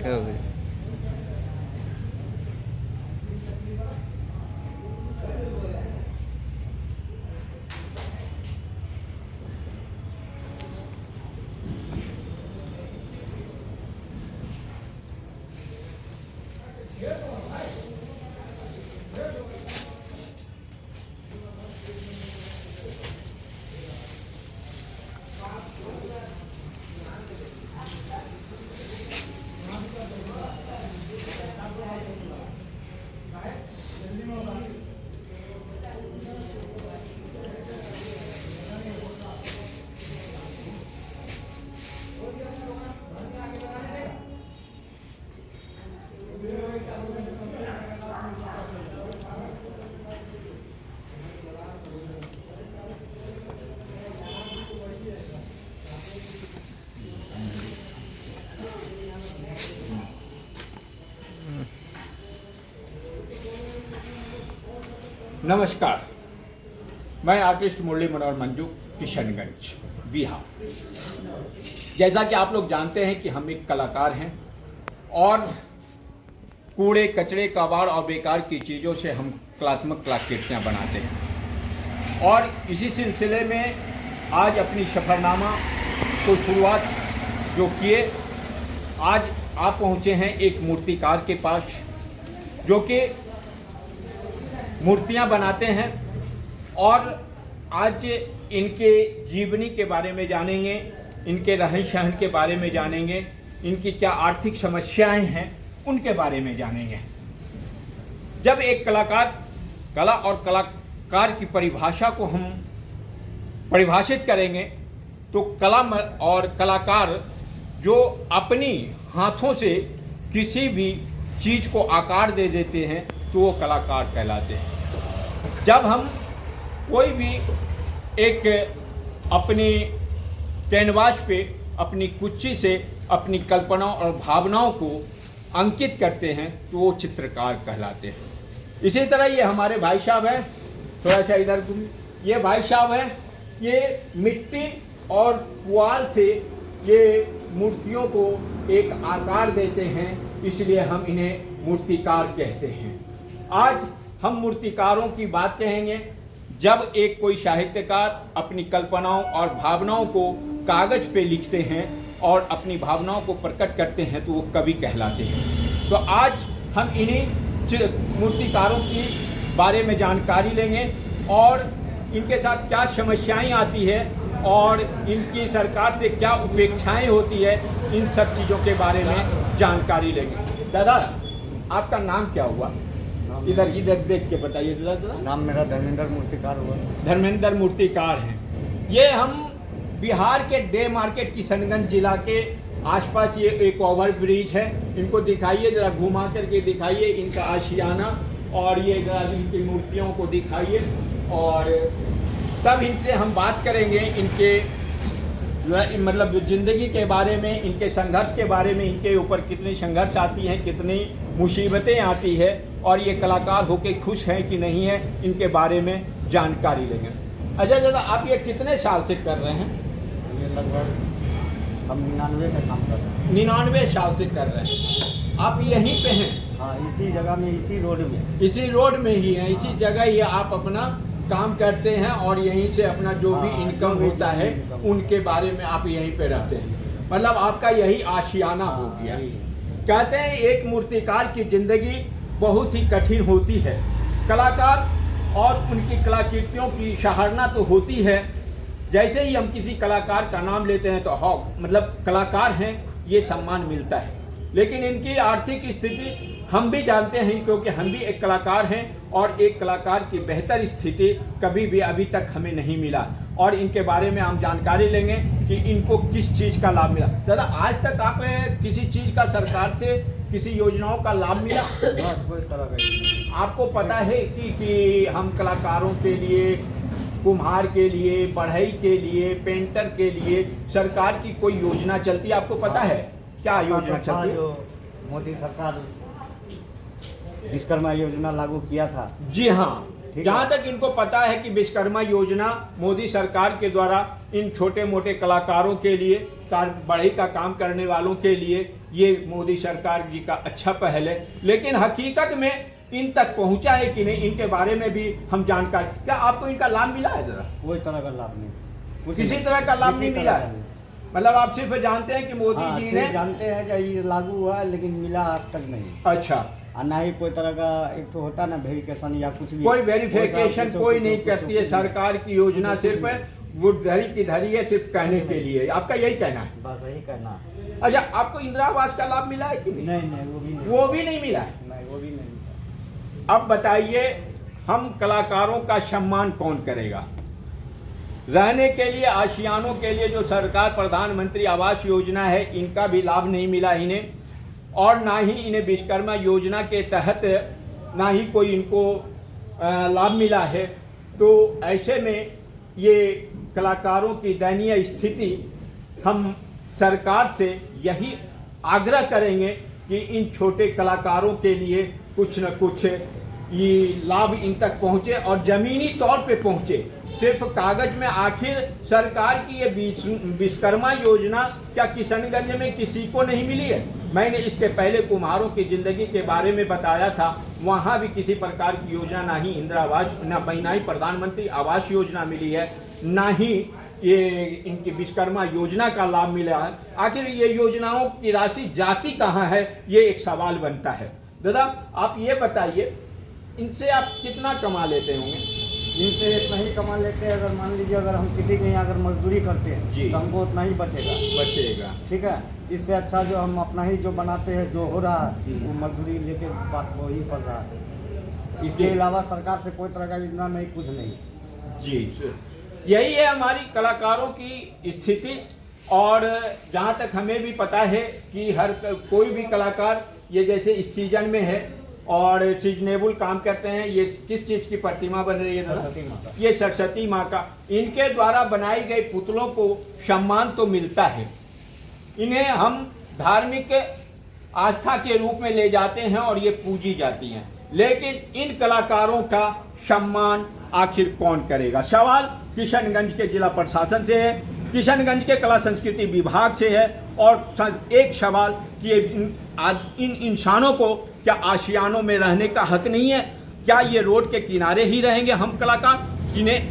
हो गई। नमस्कार, मैं आर्टिस्ट मुरली मनोहर मंजू, किशनगंज, बिहार। जैसा कि आप लोग जानते हैं कि हम एक कलाकार हैं और कूड़े कचरे कबाड़ और बेकार की चीज़ों से हम कलात्मक कलाकृतियाँ बनाते हैं। और इसी सिलसिले में आज अपनी सफ़रनामा को शुरुआत जो किए, आज आप पहुँचे हैं एक मूर्तिकार के पास जो कि मूर्तियां बनाते हैं और आज इनके जीवनी के बारे में जानेंगे, इनके रहन सहन के बारे में जानेंगे, इनकी क्या आर्थिक समस्याएं हैं उनके बारे में जानेंगे। जब एक कलाकार कला और कलाकार की परिभाषा को हम परिभाषित करेंगे तो कला और कलाकार जो अपनी हाथों से किसी भी चीज़ को आकार दे देते हैं तो वो कलाकार कहलाते हैं। जब हम कोई भी एक अपनी कैनवास पे अपनी कुच्ची से अपनी कल्पनाओं और भावनाओं को अंकित करते हैं तो वो चित्रकार कहलाते हैं। इसी तरह ये हमारे भाई साहब हैं, थोड़ा सा इधर घूमिए, ये भाई साहब हैं, ये मिट्टी और पुआल से ये मूर्तियों को एक आकार देते हैं, इसलिए हम इन्हें मूर्तिकार कहते हैं। आज हम मूर्तिकारों की बात कहेंगे। जब एक कोई साहित्यकार अपनी कल्पनाओं और भावनाओं को कागज़ पे लिखते हैं और अपनी भावनाओं को प्रकट करते हैं तो वो कवि कहलाते हैं। तो आज हम इन्हीं मूर्तिकारों की बारे में जानकारी लेंगे और इनके साथ क्या समस्याएं आती है और इनकी सरकार से क्या उपेक्षाएं होती है, इन सब चीज़ों के बारे में जानकारी लेंगे। दादा, आपका नाम क्या हुआ? इधर देख के बताइए। दादा, नाम मेरा धर्मेंद्र मूर्तिकार हुआ। धर्मेंद्र मूर्तिकार हैं। ये हम बिहार के डे मार्केट किशनगंज जिला के आसपास ये एक ओवर ब्रिज है, इनको दिखाइए, ज़रा घुमा करके दिखाइए इनका आशियाना और ये ज़रा इनकी मूर्तियों को दिखाइए और तब इनसे हम बात करेंगे इनके मतलब ज़िंदगी के बारे में, इनके संघर्ष के बारे में, इनके ऊपर कितनी संघर्ष आती हैं, कितनी मुसीबतें आती है और ये कलाकार होके खुश हैं कि नहीं है, इनके बारे में जानकारी लेंगे। अजय दादा, आप ये कितने साल से कर रहे हैं? ये लगभग हम 99 में काम कर रहे हैं। 99 साल से कर रहे हैं। आप यहीं पे हैं? हाँ, इसी जगह में, इसी रोड में। इसी रोड में ही हैं, इसी जगह ही आप अपना काम करते हैं और यहीं से अपना जो भी इनकम होता है उनके बारे में आप यहीं पे रहते हैं। मतलब आपका यही आशियाना हो गया। कहते हैं एक मूर्तिकार की ज़िंदगी बहुत ही कठिन होती है। कलाकार और उनकी कलाकृतियों की सराहना तो होती है, जैसे ही हम किसी कलाकार का नाम लेते हैं तो हाँ मतलब कलाकार हैं ये सम्मान मिलता है, लेकिन इनकी आर्थिक स्थिति हम भी जानते हैं क्योंकि हम भी एक कलाकार हैं और एक कलाकार की बेहतर स्थिति कभी भी अभी तक हमें नहीं मिला और इनके बारे में हम जानकारी लेंगे कि इनको किस चीज़ का लाभ मिला। दादा, आज तक आप किसी चीज़ का सरकार से किसी योजनाओं का लाभ मिला? कोई तरह का आपको पता है कि हम कलाकारों के लिए, कुम्हार के लिए, बढ़ई के लिए, पेंटर के लिए सरकार की कोई योजना चलती है? आपको पता है क्या योजना चलती है? जो मोदी सरकार विश्वकर्मा योजना लागू किया था। जी हाँ, जहाँ तक इनको पता है कि विश्वकर्मा योजना मोदी सरकार के द्वारा इन छोटे मोटे कलाकारों के लिए, बढ़ई का काम करने वालों के लिए ये मोदी सरकार जी का अच्छा पहल है, लेकिन हकीकत में इन तक पहुंचा है कि नहीं, इनके बारे में भी हम जानकारी। क्या आपको इनका लाभ मिला है जरा? कोई तरह का लाभ नहीं, किसी तरह का लाभ किसी नहीं तरह मिला का है? नहीं। मतलब आप सिर्फ जानते हैं कि मोदी हाँ, जी सिर्फ ने। जानते हैं कि ये लागू हुआ है, लेकिन मिला आज तक नहीं। अच्छा, और ना ही कोई तरह का एक तो होता ना वेरिफिकेशन या कुछ भी, कोई वेरिफिकेशन कोई नहीं करती है सरकार की योजना, कुछ सिर्फ नहीं। वो धरी की धरी है, सिर्फ कहने के लिए। आपका यही कहना है? बस यही कहना है। अच्छा, आपको इंदिरा आवास का लाभ मिला है कि नहीं? नहीं, वो भी नहीं, वो भी नहीं मिला है। नहीं, वो भी नहीं। अब बताइए, हम कलाकारों का सम्मान कौन करेगा? रहने के लिए, आशियानों के लिए जो सरकार प्रधानमंत्री आवास योजना है, इनका भी लाभ नहीं मिला इन्हें, और ना ही इन्हें विश्वकर्मा योजना के तहत ना ही कोई इनको लाभ मिला है। तो ऐसे में ये कलाकारों की दयनीय स्थिति, हम सरकार से यही आग्रह करेंगे कि इन छोटे कलाकारों के लिए कुछ न कुछ ये लाभ इन तक पहुँचे और ज़मीनी तौर पे पहुँचे, सिर्फ कागज में। आखिर सरकार की ये विश्वकर्मा योजना क्या किशनगंज में किसी को नहीं मिली है? मैंने इसके पहले कुम्हारों की ज़िंदगी के बारे में बताया था, वहाँ भी किसी प्रकार की योजना, ना ही इंदिरा आवास, ना ही प्रधानमंत्री आवास योजना मिली है, ना ही ये इनकी विश्वकर्मा योजना का लाभ मिला है। आखिर ये योजनाओं की राशि जाती कहाँ है, ये एक सवाल बनता है। दादा, आप ये बताइए, इनसे आप कितना कमा लेते होंगे? इनसे इतना ही कमा लेते हैं। अगर मान लीजिए अगर हम किसी के यहाँ अगर मजदूरी करते हैं जी, तो हमको उतना ही बचेगा। ठीक है, इससे अच्छा जो हम अपना ही जो बनाते हैं, जो हो रहा है, वो मजदूरी लेके बात हो ही पड़ रहा है। इसके अलावा सरकार से कोई तरह का योजना नहीं, कुछ नहीं। जी, यही है हमारी कलाकारों की स्थिति। और जहाँ तक हमें भी पता है कि हर कोई भी कलाकार, ये जैसे इस सीजन में है और सीजनेबल काम करते हैं। ये किस चीज़ की प्रतिमा बन रही है? सरस्वती माता। ये सरस्वती माँ का, इनके द्वारा बनाई गई पुतलों को सम्मान तो मिलता है, इन्हें हम धार्मिक आस्था के रूप में ले जाते हैं और ये पूजी जाती हैं, लेकिन इन कलाकारों का सम्मान आखिर कौन करेगा? सवाल किशनगंज के जिला प्रशासन से है, किशनगंज के कला संस्कृति विभाग से है, और एक सवाल कि इन इंसानों को क्या आशियानों में रहने का हक नहीं है? क्या ये रोड के किनारे ही रहेंगे हम कलाकार, जिन्हें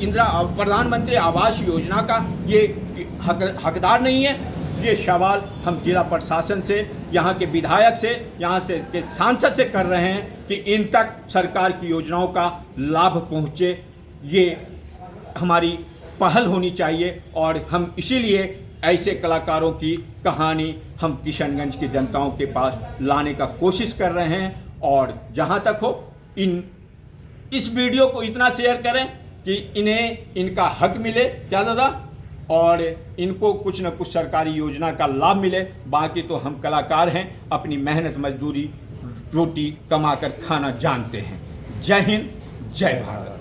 प्रधानमंत्री आवास योजना का ये हकदार नहीं है? ये सवाल हम जिला प्रशासन से, यहाँ के विधायक से, यहाँ से के सांसद से कर रहे हैं कि इन तक सरकार की योजनाओं का लाभ पहुँचे। ये हमारी पहल होनी चाहिए, और हम इसीलिए ऐसे कलाकारों की कहानी हम किशनगंज की जनताओं के पास लाने का कोशिश कर रहे हैं। और जहाँ तक हो, इस वीडियो को इतना शेयर करें कि इन्हें इनका हक मिले, क्या दादा, और इनको कुछ न कुछ सरकारी योजना का लाभ मिले। बाकी तो हम कलाकार हैं, अपनी मेहनत मजदूरी रोटी कमा कर खाना जानते हैं। जय हिंद, जय भारत।